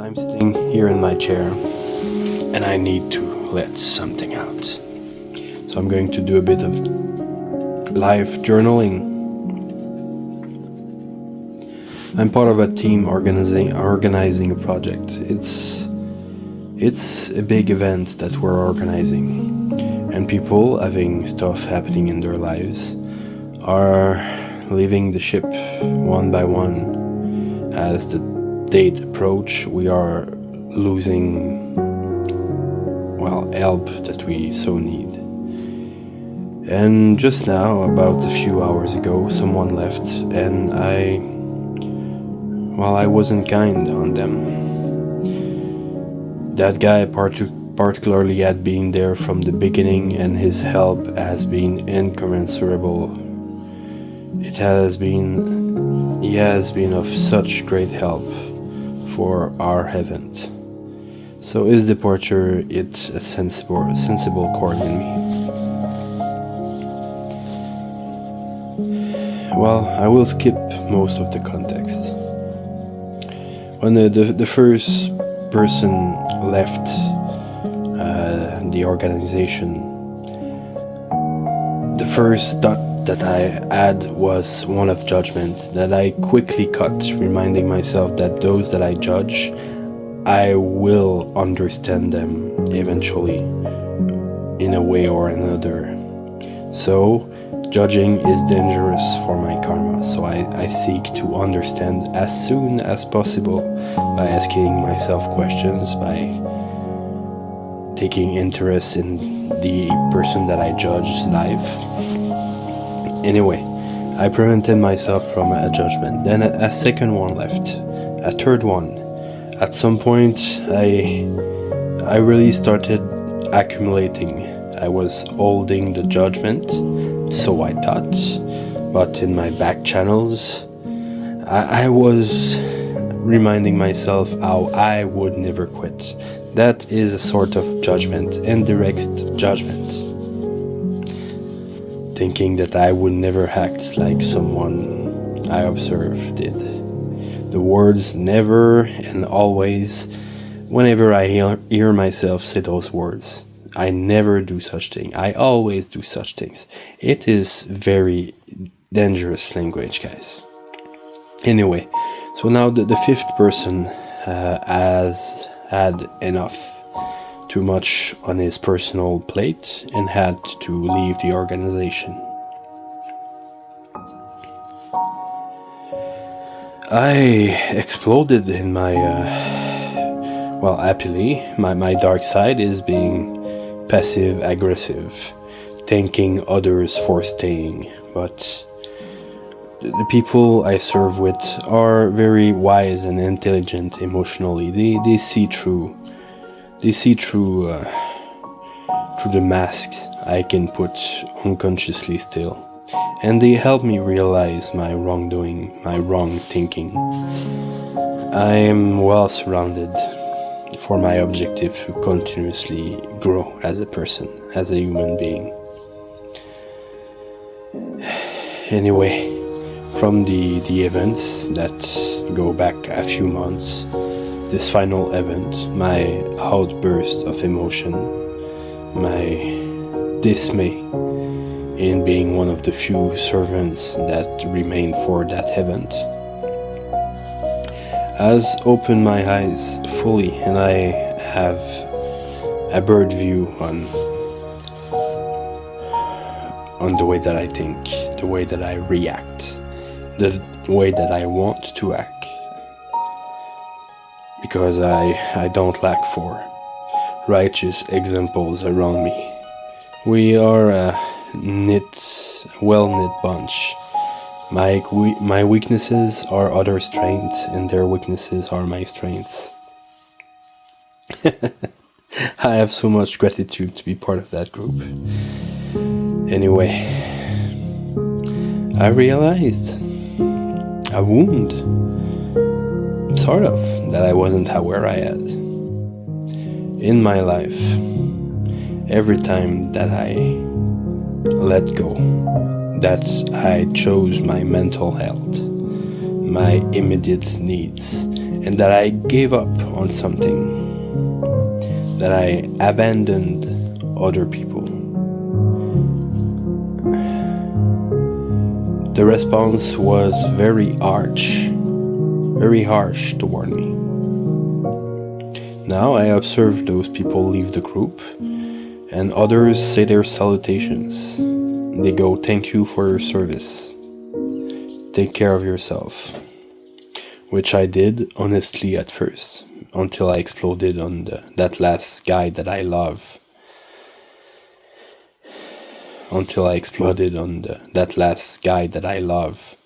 I'm sitting here in my chair and I need to let something out. So I'm going to do a bit of live journaling. I'm part of a team organizing a project. It's a big event that we're organizing, and people having stuff happening in their lives are leaving the ship one by one. As the date approach, we are losing, help that we so need. And just now, about a few hours ago, someone left, and I wasn't kind on them. That guy particularly had been there from the beginning, and his help has been incommensurable. He has been of such great help for our event. So his departure, it's a sensible chord in me. Well, I will skip most of the context. When the first person left the organization, the first thought that I had was one of judgment that I quickly cut, reminding myself that those that I judge, I will understand them eventually in a way or another. So judging is dangerous for my karma, so I seek to understand as soon as possible by asking myself questions, by taking interest in the person that I judge's life. Anyway, I prevented myself from a judgment. Then a second one left, a third one. At some point, I really started accumulating. I was holding the judgment, so I thought, but in my back channels, I was reminding myself how I would never quit. That is a sort of judgment, indirect judgment. Thinking that I would never act like someone I observed did. The words never and always, whenever I hear myself say those words, I never do such thing. I always do such things. It is very dangerous language, guys. Anyway, so now the fifth person has had enough, too much on his personal plate, and had to leave the organization. I exploded in my, happily, my dark side is being passive-aggressive, thanking others for staying, but the people I serve with are very wise and intelligent emotionally. They see through the masks I can put unconsciously still, and they help me realize my wrongdoing, my wrong thinking. I am well surrounded for my objective to continuously grow as a person, as a human being. Anyway, from the events that go back a few months, this final event, my outburst of emotion, my dismay in being one of the few servants that remain for that event, has opened my eyes fully, and I have a bird view on the way that I think, the way that I react, the way that I want to act, because I don't lack for righteous examples around me. We are a well-knit bunch. My weaknesses are others' strengths, and their weaknesses are my strengths. I have so much gratitude to be part of that group. Anyway, I realized a wound, sort of, that I wasn't aware I had. In my life, every time that I let go, that I chose my mental health, my immediate needs, and that I gave up on something, that I abandoned other people. The response was very harsh toward me. Now I observe those people leave the group, and others say their salutations. They go, "Thank you for your service. Take care of yourself." Which I did honestly at first, until I exploded on that last guy that I love. Until I exploded on that last guy that I love.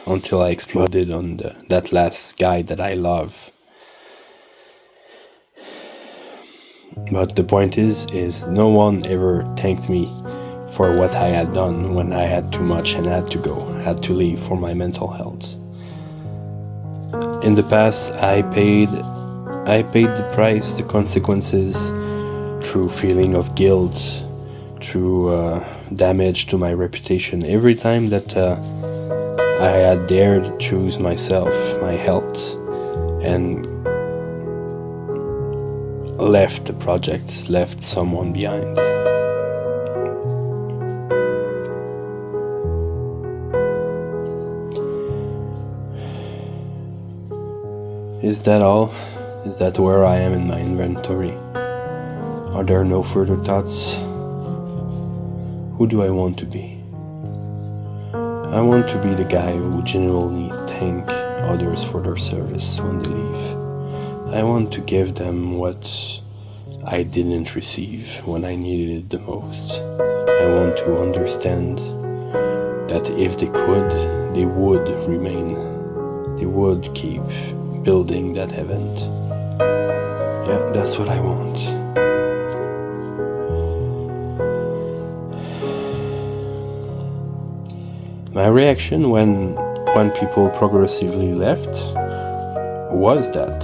Until I exploded on that last guy that I love. But the point is no one ever thanked me for what I had done when I had too much and had to leave for my mental health. In the past, I paid the price, the consequences, through feeling of guilt, through damage to my reputation. Every time that I had dared to choose myself, my health, and left the project, left someone behind. Is that all? Is that where I am in my inventory? Are there no further thoughts? Who do I want to be? I want to be the guy who genuinely thank others for their service when they leave. I want to give them what I didn't receive when I needed it the most. I want to understand that if they could, they would remain. They would keep building that event. Yeah, that's what I want. My reaction when people progressively left was that.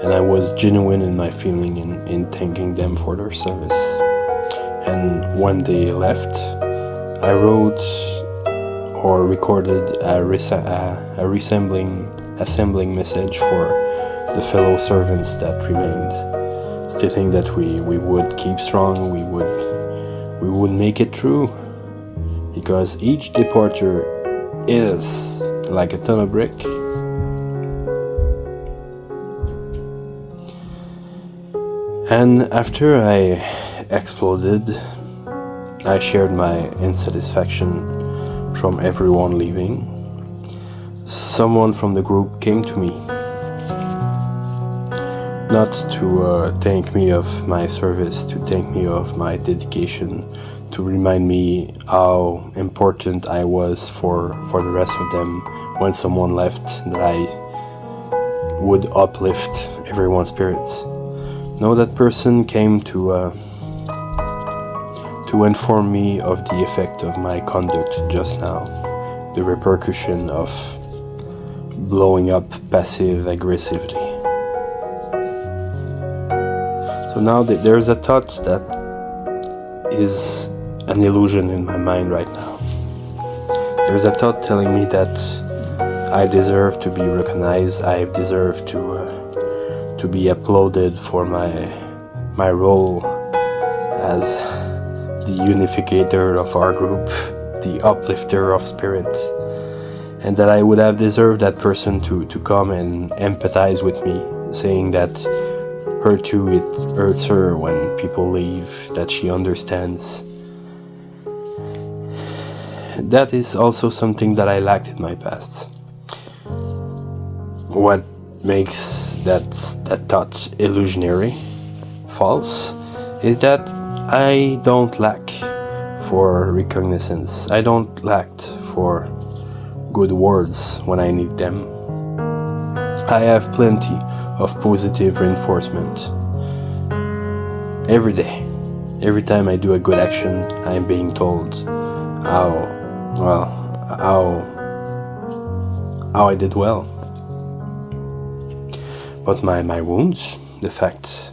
And I was genuine in my feeling in thanking them for their service. And when they left, I wrote or recorded a assembling message for the fellow servants that remained, stating that we would keep strong, we would make it through, because each departure is like a ton of brick. And after I exploded, I shared my insatisfaction from everyone leaving. Someone from the group came to me, not to thank me of my service, to thank me of my dedication, to remind me how important I was for the rest of them when someone left, that I would uplift everyone's spirits. No, that person came to inform me of the effect of my conduct just now, the repercussion of blowing up passive-aggressively. So now there's a thought that is an illusion in my mind right now. There's a thought telling me that I deserve to be recognized, I deserve to be applauded for my role as the unificator of our group, the uplifter of spirit, and that I would have deserved that person to come and empathize with me, saying that her too, it hurts her when people leave, that she understands. That is also something that I lacked in my past. What makes that thought illusionary, false, is that I don't lack for recognizance. I don't lack for good words when I need them. I have plenty of positive reinforcement. Every day, every time I do a good action, I am being told how I did well. But my wounds, the fact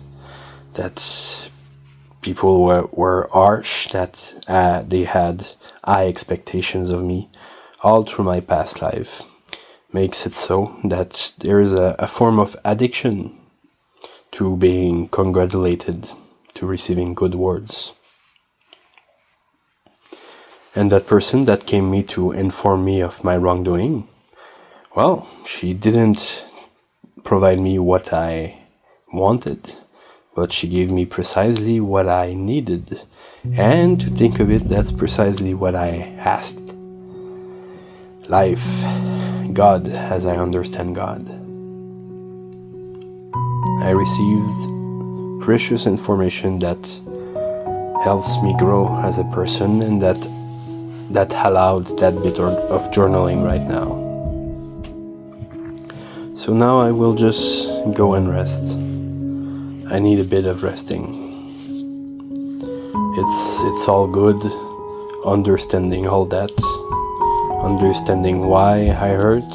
that people were harsh, that they had high expectations of me, all through my past life makes it so that there is a form of addiction to being congratulated, to receiving good words. And that person that came me to inform me of my wrongdoing, well, she didn't provide me what I wanted, but she gave me precisely what I needed. And to think of it, that's precisely what I asked. Life, God, as I understand God. I received precious information that helps me grow as a person, and that allowed that bit of journaling right now. So now I will just go and rest. I need a bit of resting. It's all good understanding all that, understanding why I hurt,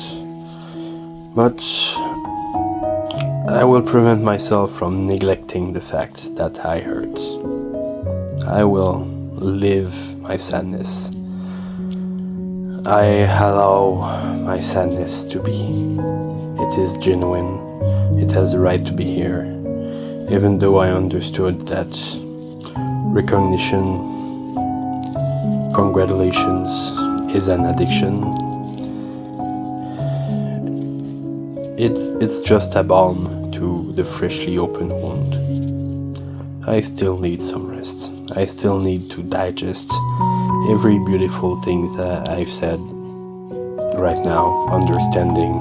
but I will prevent myself from neglecting the fact that I hurt. I will live my sadness. I allow my sadness to be. It is genuine. It has the right to be here. Even though I understood that recognition, congratulations, is an addiction, it's just a balm to the freshly opened wound. I still need some rest. I still need to digest every beautiful things that I've said right now, understanding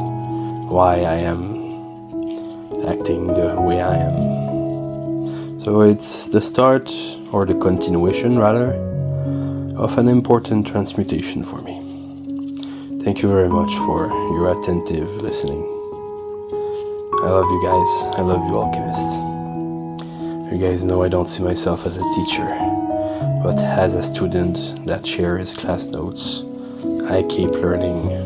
why I am acting the way I am. So it's the start, or the continuation rather, of an important transmutation for me. Thank you very much for your attentive listening. I love you guys. I love you, alchemists. You guys know I don't see myself as a teacher, but as a student that shares class notes. I keep learning.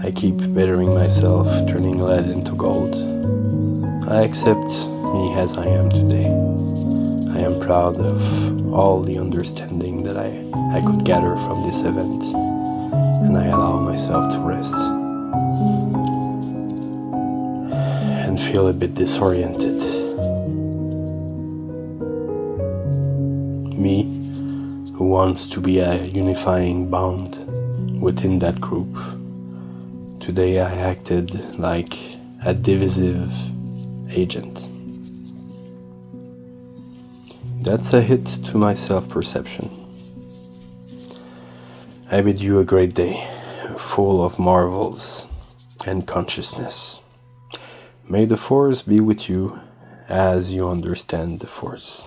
I keep bettering myself, turning lead into gold. I accept me as I am today. I am proud of all the understanding that I could gather from this event, and I allow myself to rest and feel a bit disoriented. Me, who wants to be a unifying bond within that group, today I acted like a divisive agent. That's a hit to my self-perception. I bid you a great day, full of marvels and consciousness. May the Force be with you as you understand the Force.